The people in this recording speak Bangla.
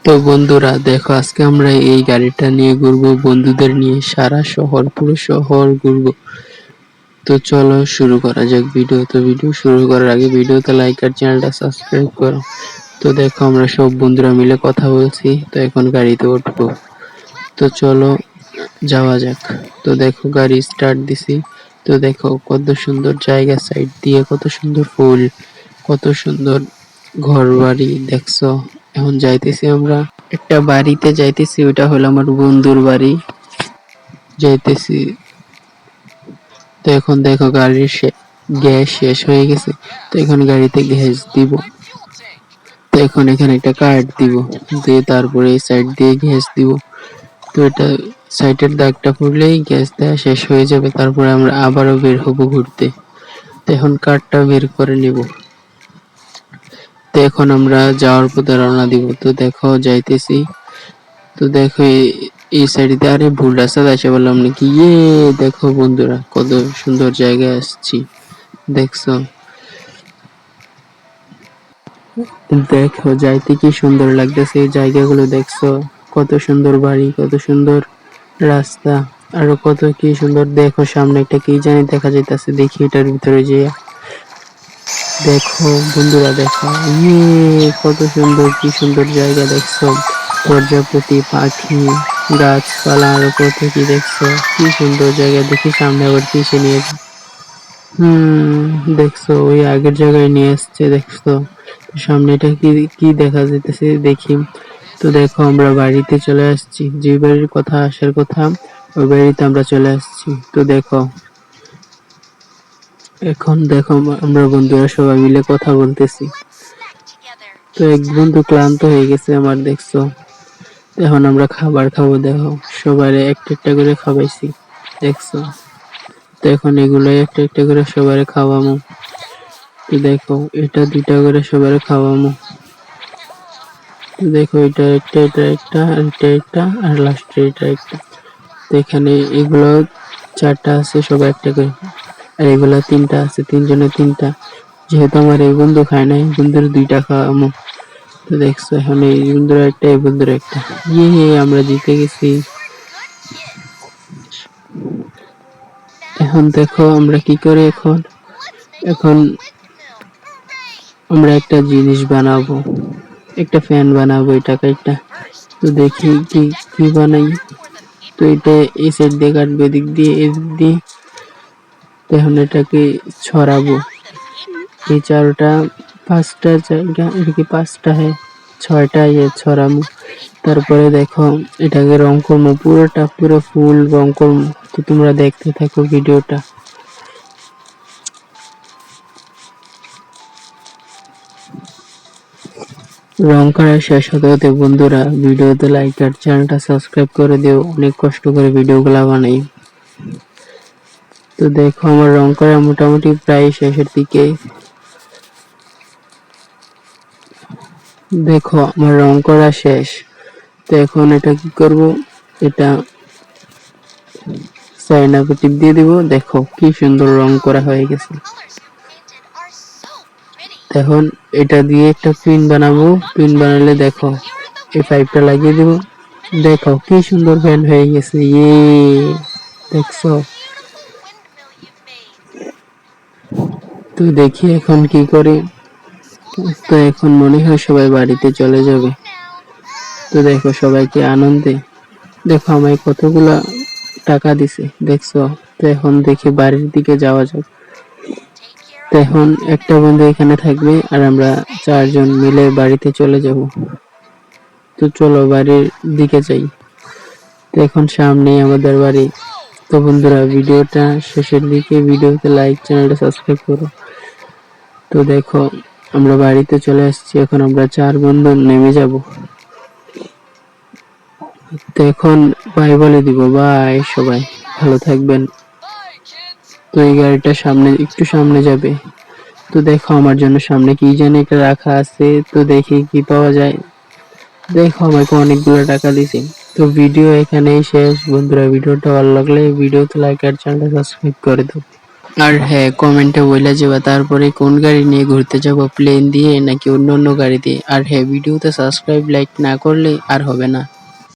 তো বন্ধুরা দেখো, আজকে আমরা এই গাড়িটা নিয়ে ঘুরবো বন্ধুদের নিয়ে, সারা শহর, পুরো শহর ঘুরবো। তো চলো শুরু করা যাক ভিডিও। তো ভিডিও শুরু করার আগে ভিডিওতে লাইক আর চ্যানেলটা সাবস্ক্রাইব করো। তো দেখো, আমরা সব বন্ধুরা মিলে কথা বলছি, তো এখন গাড়িতে উঠবো। তো চলো যাওয়া যাক। তো দেখো, গাড়ি স্টার্ট দিছি। তো দেখো কত সুন্দর জায়গা, সাইড দিয়ে কত সুন্দর ফুল, কত সুন্দর ঘর বাড়ি দেখছো। এখন যাইতেছি আমরা একটা বাড়িতে যাইতেছি, ওটা হলো আমার বন্ধুর বাড়ি যাইতেছি। তো এখন দেখো গাড়ির গ্যাস শেষ হয়ে গেছে, তো এখন গাড়িতে গ্যাস দিব। তো এখন এখানে একটা কার্ড দিব, দিয়ে তারপরে এই সাইড দিয়ে গ্যাস দিব। তো এটা সাইডের দাগটা পড়লেই গ্যাস দেওয়া শেষ হয়ে যাবে, তারপরে আমরা আবারও বের হবো ঘুরতে। তো এখন কার্ডটা বের করে নিব। তো এখন আমরা যাওয়ার পথে রওনা দিব। তো দেখো যাইতেছি। তো দেখো এই সাইডে, আরে ভুল রাস্তা আসে বললাম নাকি। দেখো বন্ধুরা, কত সুন্দর জায়গায় আসছি দেখছো। দেখো যাইতে কি সুন্দর লাগতেছে, এই জায়গাগুলো দেখছো, কত সুন্দর বাড়ি, কত সুন্দর রাস্তা, আরো কত কি সুন্দর। দেখো সামনে একটা কি জানি দেখা যাইতেছে, দেখি এটার ভিতরে যে দেখো বন্ধুরা, দেখো কত সুন্দর, কি সুন্দর জায়গা দেখছো। প্রজাপতি, পাখি, গাছপালা, আরো কত কি দেখছো, কি সুন্দর জায়গা। দেখি সামনে আবার কিসে নিয়ে দেখছো, ওই আগের জায়গায় নিয়ে আসছে দেখছো। সামনে এটা কি কি দেখা যাইতেছে দেখি। তো দেখো আমরা বাড়িতে চলে আসছি, যে বাড়ির কথা আসার কথা ওই বাড়িতে আমরা চলে আসছি। তো দেখো এখন দেখো আমরা বন্ধুরা সবাই মিলে কথা বলতেছি। তো এক বন্ধু ক্লান্ত হয়ে গেছে আমার দেখছো। এখন আমরা খাবার খাবো। দেখো সবাই একটা একটা করে খাওয়াইছি দেখছো। তো এখন এগুলো একটা একটা করে সবাই খাওয়ামো। তো দেখো এটা দুইটা করে সবাই খাওয়ামো। তো দেখো এটা একটা, এটা একটা, আর এটা একটা, আর লাস্টে এটা একটা। তো এখানে এগুলো চারটা আছে, সবাই একটা করে, আর এগুলো তিনটা আছে, তিনজনে তিনটা। যেহেতু আমার এই বন্ধু খায় না, এই বন্ধুর দুইটা খাওয়ামো। তো দেখছো এখন এই বন্ধুর একটা, এই বন্ধুর একটা। আমরা জিতে গেছি। এখন দেখো আমরা কি করি। এখন এখন আমরা একটা জিনিস বানাবো, একটা ফ্যান বানাবো এটা একটা। তো দেখি কি কি বানাই। তো এটা এই সাইড দিয়ে কাটবে, এদিক দিয়ে, এদিক দিয়ে। তো এখন এটাকে ছড়াবো, এই চারটা পাঁচটা জায়গা, এটা কি পাঁচটা, হ্যাঁ ছয়টা ছড়াবো। তারপরে দেখো এটাকে রং করবো, পুরোটা পুরো ফুল রং করবো। তো তোমরা দেখতে থাকো ভিডিওটা। রং করা শেষ হতে হতে বন্ধুরা ভিডিওতে লাইক আর চ্যানেলটা সাবস্ক্রাইব করে দিও, অনেক কষ্ট করে ভিডিওগুলো বানাই। তো দেখো আমার রং করা মোটামুটি প্রায় শেষের দিকে। দেখো আমার রং করা শেষ। তো এখন এটা কি করব, এটা চায়না টিপ দিয়ে দিব। দেখো কি সুন্দর রং করা হয়ে গেছে। এখন এটা দিয়ে একটা পিন বানাবো, পিন বানালে দেখো এই পাইপটা লাগিয়ে দিব। দেখো কি সুন্দর ফ্যান হয়ে গেছে। দেখছো। তো দেখি এখন কি করি। তো এখন মনে হয় সবাই বাড়িতে চলে যাবে। তো দেখো সবাইকে আনন্দে, দেখো আমায় কতগুলা টাকা দিছে দেখছো। তো এখন দেখি বাড়ির দিকে যাওয়া যাক। তো এখন একটা বন্ধু এখানে থাকবে, আর আমরা চারজন মিলে বাড়িতে চলে যাব। তো চলো বাড়ির দিকে যাই। তো এখন সামনেই আমাদের বাড়ি। তো বন্ধুরা ভিডিওটা শেষের দিকে, ভিডিওতে লাইক, চ্যানেলটা সাবস্ক্রাইব করো। তো দেখো আমরা বাড়িতে চলে আসছি, এখন আমরা চার বন্ধু নেমে যাব। তো এখন বাই বলে দিব, বাই সবাই ভালো থাকবেন। তো এই গাড়িটা সামনে, একটু সামনে যাবে। তো দেখো আমার জন্য সামনে কি জানি একটা রাখা আছে, তো দেখি কি পাওয়া যায়। দেখো আমাকে অনেকগুলো টাকা দিছে। তো ভিডিও এখানেই শেষ বন্ধুরা। ভিডিওটা ভালো লাগলে ভিডিওতে লাইক আর চ্যানেলটা সাবস্ক্রাইব করে দাও। আর হ্যাঁ, কমেন্টে বইলা যাবা তারপরে কোন গাড়ি নিয়ে ঘুরতে যাব, প্লেন দিয়ে নাকি অন্য গাড়ি দিয়ে। আর হ্যাঁ, ভিডিওতে সাবস্ক্রাইব লাইক না করলে আর হবে না।